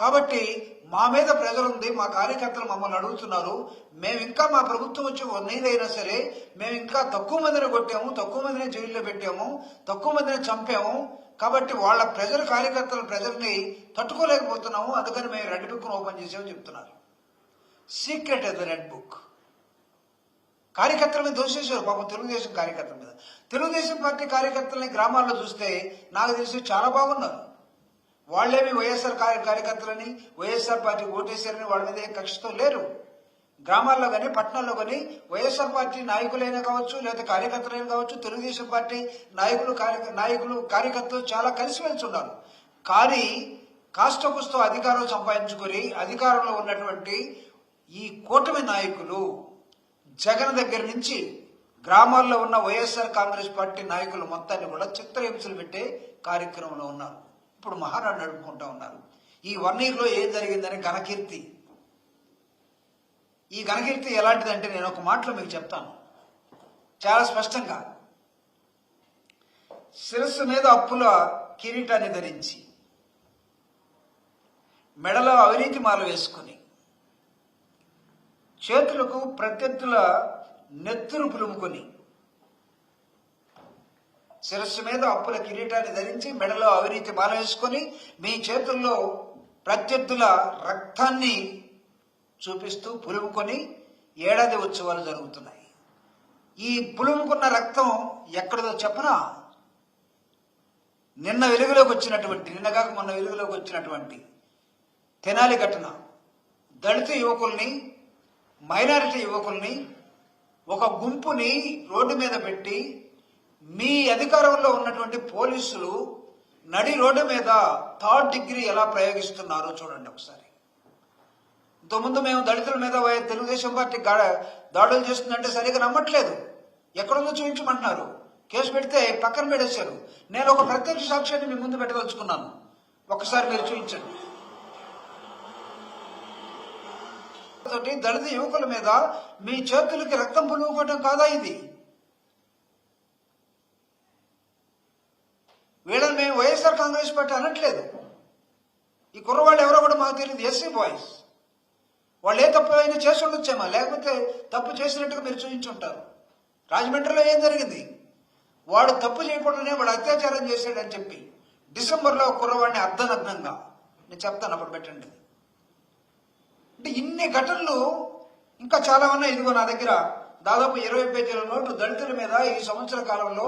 కాబట్టి మా మీద ప్రెజర్ ఉంది, మా కార్యకర్తలు మమ్మల్ని అడుగుతున్నారు. మేము ఇంకా మా ప్రభుత్వం వచ్చి 1 year అయినా సరే మేము ఇంకా తక్కువ మందిని కొట్టాము, తక్కువ మందిని జైల్లో పెట్టాము, తక్కువ మందిని చంపాము. కాబట్టి వాళ్ళ ప్రెజర్, కార్యకర్తల ప్రెజర్ని తట్టుకోలేకపోతున్నాము. అందుకని మేము రెడ్ బుక్ను ఓపెన్ చేసామని చెప్తున్నారు. సీక్రెట్ అది రెడ్ బుక్. కార్యకర్తల మీద దోషేశారు పాపం, తెలుగుదేశం కార్యకర్తల మీద. తెలుగుదేశం పార్టీ కార్యకర్తలని గ్రామాల్లో చూస్తే నాకు తెలిసి చాలా బాగున్నారు. వాళ్ళేమి వైఎస్ఆర్ కార్యకర్తలని, వైఎస్ఆర్ పార్టీ ఓటేశారని వాళ్ళ మీద ఏ కక్షతో లేరు. గ్రామాల్లో కానీ పట్టణాల్లో కానీ వైఎస్ఆర్ పార్టీ నాయకులైనా కావచ్చు, లేదా కార్యకర్తలైనా కావచ్చు, తెలుగుదేశం పార్టీ నాయకులు కార్యకర్తలు చాలా కలిసిమెలిసి ఉన్నారు. కానీ కాస్త కుస్తో అధికారం సంపాదించుకొని అధికారంలో ఉన్నటువంటి ఈ కూటమి నాయకులు జగన్ దగ్గర నుంచి గ్రామాల్లో ఉన్న వైఎస్ఆర్ కాంగ్రెస్ పార్టీ నాయకులు మొత్తాన్ని కూడా చిత్రహింసలు పెట్టే కార్యక్రమంలో ఉన్నారు. ఇప్పుడు మహానాడు నడుపుకుంటా ఉన్నారు. ఈ 1 year ఏం జరిగిందని ఘనకీర్తి. ఈ ఘనకీర్తి ఎలాంటిదంటే నేను ఒక మాటలో మీకు చెప్తాను చాలా స్పష్టంగా. శిరస్సు మీద అప్పుల కిరీటాన్ని ధరించి, మెడలో అవినీతి మాల వేసుకుని, చేతులకు ప్రత్యర్థుల నెత్తురు పులుముకొని, శిరస్సు మీద అప్పుల కిరీటాన్ని ధరించి, మెడలో అవినీతి మాల వేసుకొని, మీ చేతుల్లో ప్రత్యర్థుల రక్తాన్ని చూపిస్తూ పులుముకొని ఏడాది ఉత్సవాలు జరుగుతున్నాయి. ఈ పులుముకున్న రక్తం ఎక్కడిదో చెప్పనా? నిన్న వెలుగులోకి వచ్చినటువంటి తెనాలి ఘటన. దళిత యువకుల్ని, మైనారిటీ యువకుల్ని ఒక గుంపుని రోడ్డు మీద పెట్టి మీ అధికారంలో ఉన్నటువంటి పోలీసులు నడి రోడ్డు మీద 3rd degree ఎలా ప్రయోగిస్తున్నారో చూడండి ఒకసారి. ఇంతకుముందు మేము దళితుల మీద తెలుగుదేశం పార్టీ దాడులు చేస్తుందంటే సరిగా నమ్మట్లేదు. ఎక్కడుందో చూపించమంటున్నారు. కేసు పెడితే పక్కన పెట్టేశారు. నేను ఒక ప్రత్యక్ష సాక్ష్యాన్ని మీ ముందు పెట్టదలుచుకున్నాను. ఒకసారి మీరు చూపించండి. దళిత యువకుల మీద మీ చేతులకి రక్తం పులుముకోవడం కాదా ఇది? వీళ్ళని మేము వైఎస్ఆర్ కాంగ్రెస్ పార్టీ అనట్లేదు. ఈ కుర్రవాళ్ళు ఎవరో కూడా మాకు తెలియదు. ఎస్సీ బాయ్స్ వాళ్ళు ఏ తప్పు అయినా చేసి ఉండొచ్చేమో, లేకపోతే తప్పు చేసినట్టుగా మీరు చూపించుంటారు. రాజమండ్రిలో ఏం జరిగింది? వాడు తప్పు చేయకుండానే వాడు అత్యాచారం చేశాడని చెప్పి డిసెంబర్లో ఒక కుర్రవాడిని అర్ధనగ్నంగా, నేను చెప్తాను అప్పుడు పెట్టండి. అంటే ఇన్ని ఘటనలు ఇంకా చాలా ఉన్నాయి. ఇదిగో నా దగ్గర దాదాపు 20 పేజీల నోటు దళితుల మీద ఈ సంవత్సర కాలంలో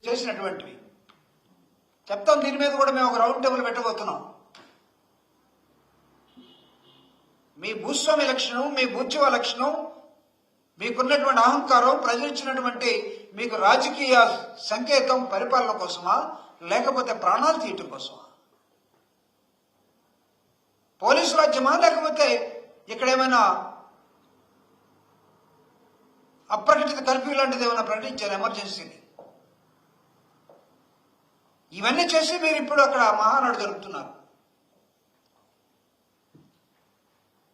చేసినటువంటివి చెప్తాం. దీని మీద కూడా మేము ఒక రౌండ్ టేబుల్ పెట్టబోతున్నాం. మీ భూస్వామి లక్షణం, మీ భూత్యవ లక్షణం, మీకున్నటువంటి అహంకారం, ప్రజలు ఇచ్చినటువంటి మీకు రాజకీయ సంకేతం పరిపాలన కోసమా, లేకపోతే ప్రాణాలు తీయటం కోసమా? పోలీసు రాజ్యమా, లేకపోతే ఇక్కడ ఏమైనా అప్రకటిత కర్ఫ్యూ లాంటిది ఏమైనా ప్రకటించారు ఎమర్జెన్సీని? ఇవన్నీ చేసి మీరు ఇప్పుడు అక్కడ మహానాడు జరుపుతున్నారు.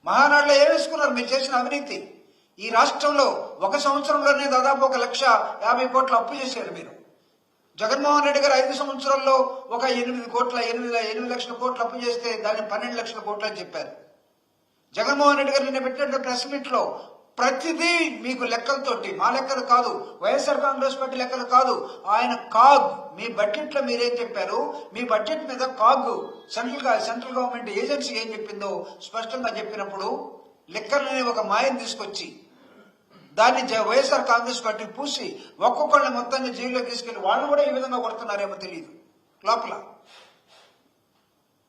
మహానాడులో ఏం వేసుకున్నారు? మీరు చేసిన అవినీతి. ఈ రాష్ట్రంలో ఒక సంవత్సరంలోనే దాదాపు 1,50,000 కోట్ల అప్పు చేశారు మీరు. జగన్మోహన్ రెడ్డి గారు 5 సంవత్సరాల్లో ఒక 8 లక్షల కోట్లు అప్పు చేస్తే దాన్ని 12 లక్షల కోట్లు అని చెప్పారు. జగన్మోహన్ రెడ్డి గారు నిన్న పెట్టినటువంటి ప్రెస్ మీట్ లో ప్రతిదీ మీకు లెక్కలతోటి, మా లెక్కలు కాదు, వైఎస్ఆర్ కాంగ్రెస్ పార్టీ లెక్కలు కాదు, ఆయన కాగ్ మీ బడ్జెట్ లో మీరేం చెప్పారు, మీ బడ్జెట్ మీద కాగ్ సెంట్రల్ గవర్నమెంట్ ఏజెన్సీ ఏం చెప్పిందో స్పష్టంగా చెప్పినప్పుడు లెక్కలని ఒక మాయం తీసుకొచ్చి దాన్ని వైఎస్ఆర్ కాంగ్రెస్ పార్టీ పూసి ఒక్కొక్కళ్ళని మొత్తాన్ని జైల్లో తీసుకెళ్లి వాళ్ళు కూడా ఏ విధంగా కొడుతున్నారేమో తెలియదు. లోపల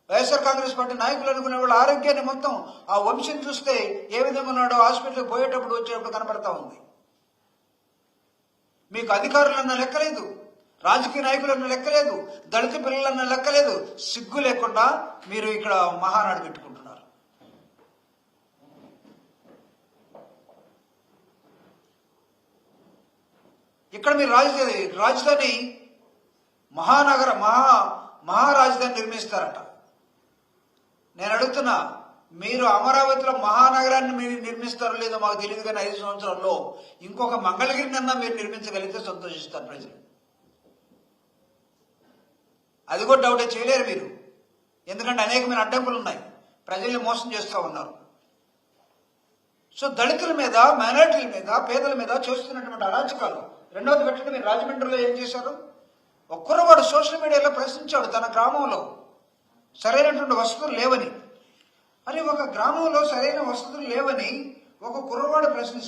వైఎస్ఆర్ కాంగ్రెస్ పార్టీ నాయకులు అనుకునే వాళ్ళ ఆరోగ్యాన్ని మొత్తం ఆ వంశం చూస్తే ఏ విధంగా ఉన్నాడో హాస్పిటల్కి పోయేటప్పుడు వచ్చేటప్పుడు కనపడతా ఉంది. మీకు అధికారులన్న లెక్కలేదు, రాజకీయ నాయకులన్న లెక్కలేదు, దళిత పిల్లలన్న లెక్కలేదు. సిగ్గు లేకుండా మీరు ఇక్కడ మహానాడు పెట్టుకుంటున్నారు. ఇక్కడ మీరు రాజధాని మహారాజధాని నిర్మిస్తారట. నేను అడుగుతున్నా, మీరు అమరావతిలో మహానగరాన్ని మీరు నిర్మిస్తారో లేదో మాకు తెలియదు, కానీ 5 సంవత్సరాల్లో ఇంకొక మంగళగిరినన్నా మీరు నిర్మించగలిగితే సంతోషిస్తారు ప్రజలు. అది కూడా డౌటే చేయలేరు మీరు, ఎందుకంటే అనేకమైన అడ్డంకులు ఉన్నాయి. ప్రజల్ని మోసం చేస్తూ ఉన్నారు. సో దళితుల మీద, మైనారిటీల మీద, పేదల మీద చేస్తున్నటువంటి అరాచకాలు. రెండవది పెట్టండి, మీరు రాజమండ్రిలో ఏం చేశారు? ఒక కుర్రవాడు సోషల్ మీడియాలో ప్రశ్నించాడు తన గ్రామంలో సరైనటువంటి వసతులు లేవని. అరే, ఒక గ్రామంలో సరైన వసతులు లేవని ఒక కుర్రవాడు ప్రశ్నిస్తాడు.